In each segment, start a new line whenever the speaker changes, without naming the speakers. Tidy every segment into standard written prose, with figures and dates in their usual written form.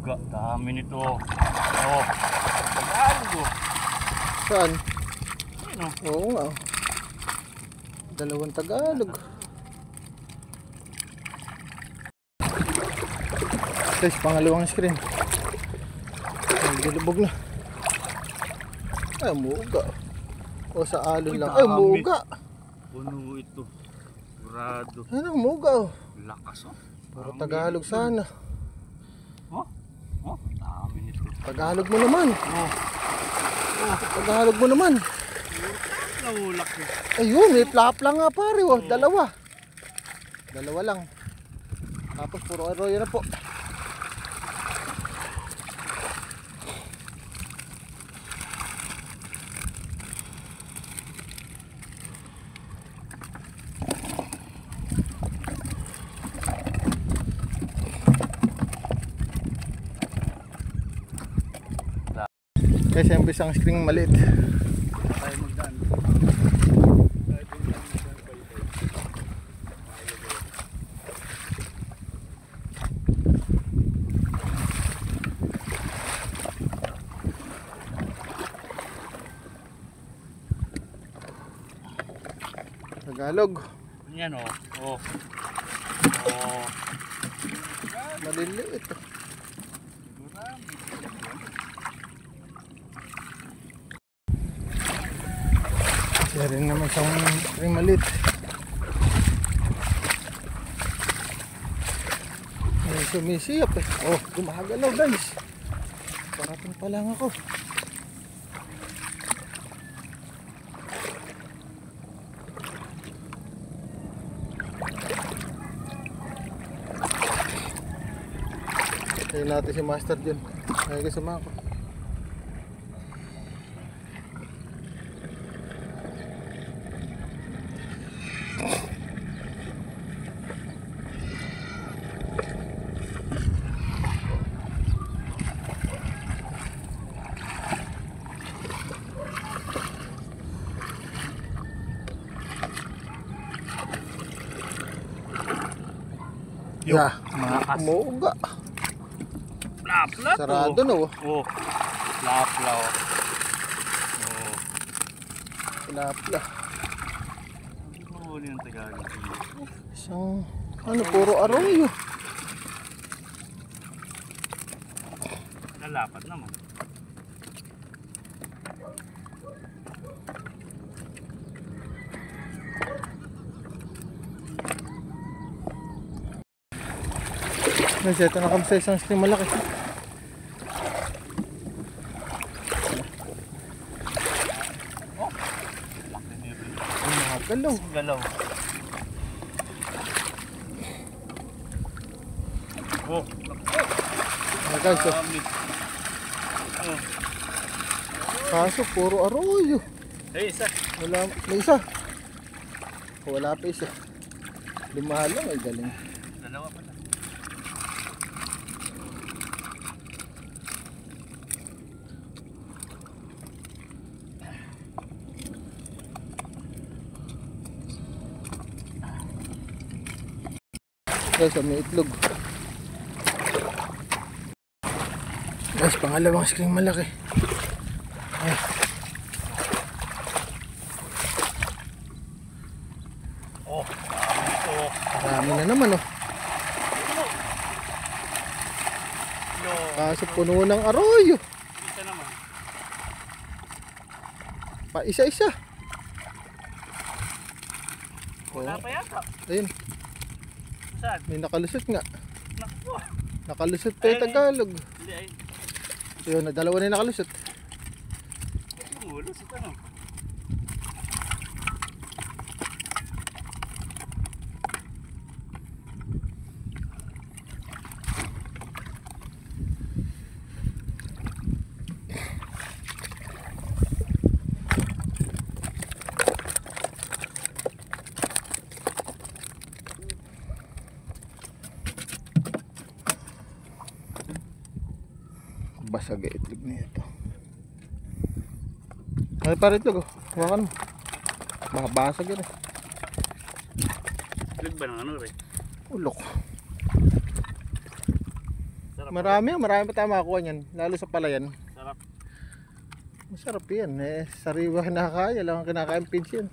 Muga, dami nito. Oh, Tagalog.
Saan?
Ano?
Oo nga. Dalawang Tagalog. Guys, pangalawang screen. Ay, dilubog na. Ay, muga. O sa alon lang. Ay, muga.
Puno ito. Grado.
Ano, muga.
Lakas oh.
Puro Tagalog sana.
Oh, oh, dami nito.
Tagalog mo naman.
Oh,
Tagalog mo naman.
nahulak eh.
Ayun, may flap lang nga pare. Oh. Dalawa. Dalawa lang. Tapos puro arroyo na po. Kasi yung isang screen maliit.
Tayo magdaan.
Tagalog.
Yan oh. Oh. Oh.
Maliliit. Kaya rin naman isang screen maliit. Ay, sumisiyap eh. Oh, gumagalaw guys. Parating pa lang ako. Tayo natin si Master dyan. Ay, kasama ako. Yeah,
malakas.
Umuuga.
Lapla to.
Sarado na oh.
Oh. Lapla oh. Oh.
Lapla.
Ano huli ng Tagalog?
Isang, ano, puro arroyo.
Nalapat naman.
Guys, ito na kami sa isang stream malaki.
Oh. Laki nito.
Galaw.
Galaw. Oh.
Ah, guys, oh.
Dami. Oh.
Kaso puro arroyo.
Hey, isa.
Wala, may isa. Wala pa isa. Lumahal lang, ay galing.
Dalawa pa na.
Guys, may itlog. Guys, pangalawang screen malaki. Ay.
Oh. Oh.
Marami na naman oh.
Yo.
Kaso puno ng arroyo.
Isa naman.
Pa isa-isa.
Wala pa yata.
Ayun,
Saan?
may nakalusot nga.
Naku.
Nakalusot pa yung Tagalog.
Hindi ay.
Ayun, na dalawa na yung nakalusot.
Ulo sa tanong.
Basag ang itlog na ito. Ay, para itlog oh. Hawakan mo. Baka basag yun eh.
Itlog ba ng ano rin?
Ulok.
Sarap. Sarap.
Marami pa tayo makakuha niyan. Lalo sa palayan.
Sarap.
Masarap yan. Sariwa kinakaya. Lang ang kinakain pinch yan.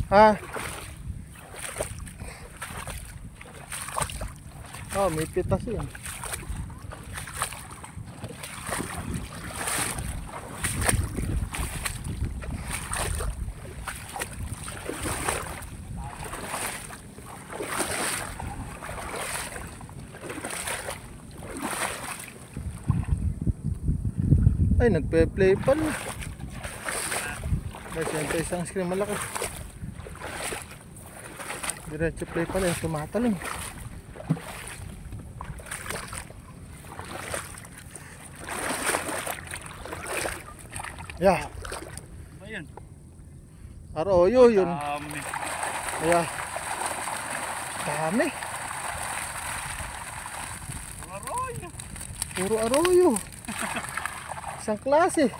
Ha? Oh, may pitas yun. Ay, nagpe-play pala. Guys, yan tayo isang screen malaki. Diretso play pala yung tumatalon. Yeah.
Ba yun?
Arroyo yun.
Dami.
Yeah. Dami.
Arroyo.
Puro arroyo. Isang klase.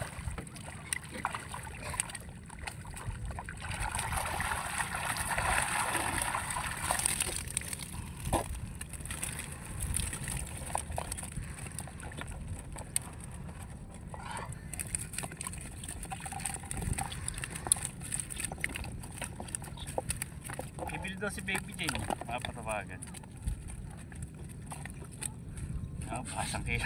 Bibili daw si Baby Jane. Mapatawagan. Pasang kayo.